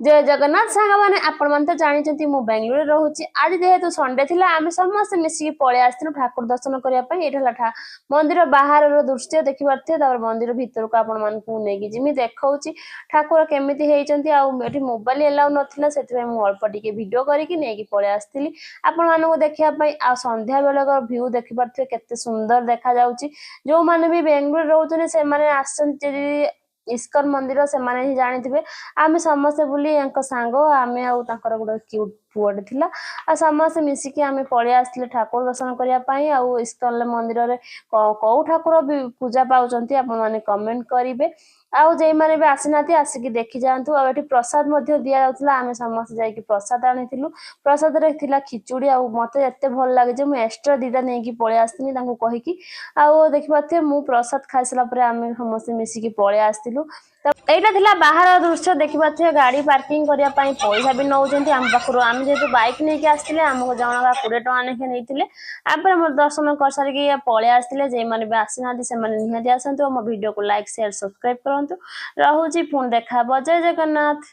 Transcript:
जय जगन्नाथ सांग मैंने आपण मन तो जानी मु बेंगलुरु रोचे आज जेहेतु संडे थिला आम समस्त मिसिकी पलि आसलु ठाकुर दर्शन करने ये मंदिर बाहर दृश्य देखी पारे मंदिर भितर को आपण मन नहीं जिमी देखा ठाकुर केमी होती मोबाइल एलाउ नाला से अल्प टे भिड करके पलि आसती आपण मानक देखापी आ संध्या बेल भ्यू देखी पारे केते सुंदर देखा जो मैंने भी बेंगलुरु रोचे से आस इस्कन मंदिर से माने ही जानी थे आम समस्ते बुली सांग आम गोटे क्यूट पुअटे थिला आ समस्त मिसिकी आम पलि आसले ठाकुर दर्शन करने आउ इस्कन मंदिर में कौ ठाकुर पूजा पाउचंती आपण माने कमेंट करेंगे आउ जे माने भी आसी नाती आसिकी देखि जांतु आ एठी प्रसाद मध्ये दिया जाउतला आमे समस्त जाई कि प्रसाद आनिथिलु प्रसाद रे थिला खिचुड़ी आ मते एते भल लागे जे मु एक्स्ट्रा दीदा नै कि पळे आस्तिनी तांको कहि कि आउ देखि पाथे मु प्रसाद खाइसला परे आमे समस्त मिसिकी पळे आस्तिलु एटा थिला बाहर दृश्य देखि पाथे गाड़ी पार्किंग करिया पई पैसा भी नउजंती आम पाखरो आम जेतु बाइक नै कि आस्तिले हमको जणका 20 टका नेखे नैतिले आपर मो दर्शन कर सारी कि पळे आस्तिले जे माने भी आसिनाती से माने निहाती आसंतु मो वीडियो को लाइक शेयर सब्सक्राइब करंतु रहूची पुन देखा जय जगन्नाथ।